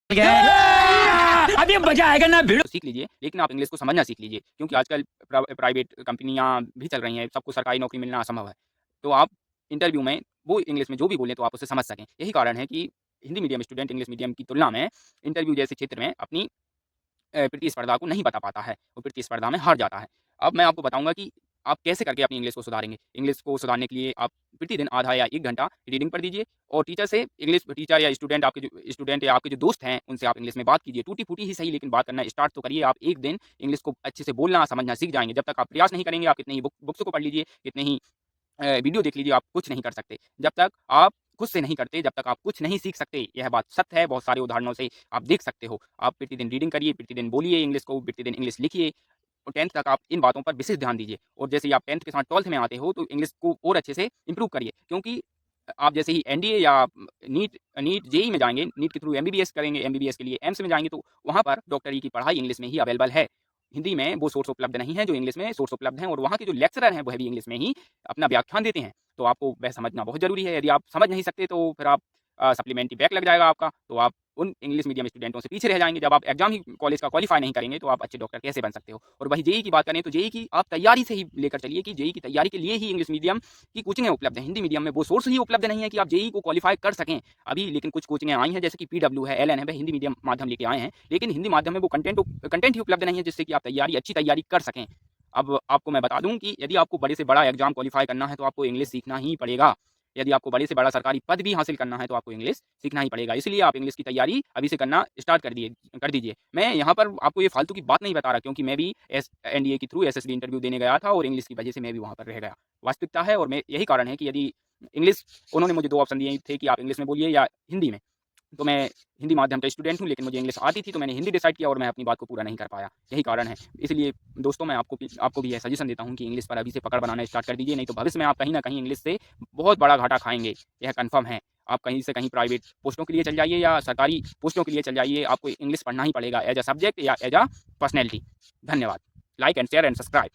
अभी मजा आएगा ना भिड़ो। सीख लीजिए, लेकिन आप इंग्लिश को समझना सीख लीजिए, क्योंकि आजकल प्राइवेट कंपनियाँ भी चल रही हैं, सबको सरकारी नौकरी मिलना असंभव है। तो आप इंटरव्यू में वो इंग्लिश में जो भी बोलें तो आप उसे समझ सकें। यही कारण है कि Hindi medium student English medium की तुलना में इंटरव्यू जैसे क्षेत्र में अपनी प्रतिस्पर्धा को नहीं बता पाता है, वो प्रतिस्पर्धा में हार जाता है। अब मैं आपको बताऊँगा कि आप कैसे करके अपनी इंग्लिश को सुधारेंगे। इंग्लिश को सुधारने के लिए आप प्रतिदिन आधा या 1 घंटा रीडिंग पढ़ दीजिए और टीचर से इंग्लिश टीचर या स्टूडेंट या आपके जो दोस्त हैं, उनसे आप इंग्लिश में बात कीजिए। टूटी-फूटी ही सही लेकिन बात करना स्टार्ट तो करिए। आप एक दिन इंग्लिश को अच्छे से बोलना, समझना सीख जाएँगे। जब तक आप प्रयास नहीं करेंगे, आप कितने ही बुक्स को पढ़ लीजिए, कितने ही वीडियो देख लीजिए, आप कुछ नहीं कर सकते। जब तक आप खुद से नहीं करते, जब तक आप कुछ नहीं सीख सकते। यह बात सत्य है, बहुत सारे उदाहरणों से आप देख सकते हो। आप प्रतिदिन रीडिंग करिए, प्रतिदिन बोलिए इंग्लिश को, प्रतिदिन इंग्लिश लिखिए और 10th तक आप इन बातों पर विशेष ध्यान दीजिए। और जैसे ही आप 10th के साथ 12th में आते हो, तो इंग्लिश को और अच्छे से इम्प्रूव करिए, क्योंकि आप जैसे ही एनडीए या नीट नीट जेईई में जाएँगे, नीट के थ्रू एमबीबीएस करेंगे, एमबीबीएस के लिए एम्स में जाएँगे, तो वहाँ पर डॉक्टरी की पढ़ाई इंग्लिश में ही अवेलेबल है। हिंदी में वो सोर्स उपलब्ध नहीं है, जो इंग्लिश में सोर्स उपलब्ध हैं और वहाँ के जो लेक्चरर हैं, वह भी इंग्लिश में ही अपना व्याख्यान देते हैं। तो आपको वह समझना बहुत ज़रूरी है। यदि आप समझ नहीं सकते, तो फिर आप सप्लीमेंट्री बैक लग जाएगा आपका, तो आप उन इंग्लिश मीडियम स्टूडेंटों से पीछे रह जाएँगे। जब आप एग्ज़ाम ही कॉलेज का क्वालीफाई नहीं करेंगे, तो आप अच्छे डॉक्टर कैसे बन सकते हो? और वही जेईई की बात करें, तो जेईई की आप तैयारी से ही लेकर चलिए कि जेईई की तैयारी के लिए ही इंग्लिश मीडियम की कोचिंगें उपलब्ध हैं। हिंदी मीडियम में वो सोर्स ही उपलब्ध नहीं है कि आप जेईई को क्वालीफाई कर सकें अभी। लेकिन कुछ कोचिंगें आई हैं, जैसे कि पीडब्ल्यू है, एलएन है, वह हिंदी मीडियम माध्यम लेके आए हैं। लेकिन हिंदी माध्यम में वो कंटेंट ही उपलब्ध नहीं है, जिससे कि आप अच्छी तैयारी कर सकें। अब आपको मैं बता दूँ कि यदि आपको बड़े से बड़ा एग्ज़ाम क्वालीफाई करना है, तो आपको इंग्लिश सीखना ही पड़ेगा। यदि आपको बड़े से बड़ा सरकारी पद भी हासिल करना है, तो आपको इंग्लिश सीखना ही पड़ेगा। इसलिए आप इंग्लिश की तैयारी अभी से करना स्टार्ट कर दीजिए। मैं यहाँ पर आपको ये फालतू की बात नहीं बता रहा, क्योंकि मैं भी एनडीए के थ्रू एसएसबी इंटरव्यू देने गया था और इंग्लिश की वजह से मैं भी वहाँ पर रह गया। वास्तविकता है और मैं यही कारण है कि यदि इंग्लिश उन्होंने मुझे 2 ऑप्शन दिए थे कि आप इंग्लिश में बोलिए या हिंदी में। तो मैं हिंदी माध्यम का स्टूडेंट हूँ, लेकिन मुझे इंग्लिश आती थी, तो मैंने हिंदी डिसाइड किया और मैं अपनी बात को पूरा नहीं कर पाया। यही कारण है। इसलिए दोस्तों, मैं आपको भी यह सजेशन देता हूँ कि इंग्लिश पर अभी से पकड़ बनाना स्टार्ट कर दीजिए, नहीं तो भविष्य में आप कहीं न कहीं इंग्लिश से बहुत बड़ा घाटा खाएँगे, यह कन्फर्म है। आप कहीं से कहीं प्राइवेट पोस्टों के लिए चल जाइए या सरकारी पोस्टों के लिए चल जाइए, आपको इंग्लिश पढ़ना ही पड़ेगा एज़ अ सब्जेक्ट या एज़ अ पर्सनैलिटी। धन्यवाद। Like and share and subscribe.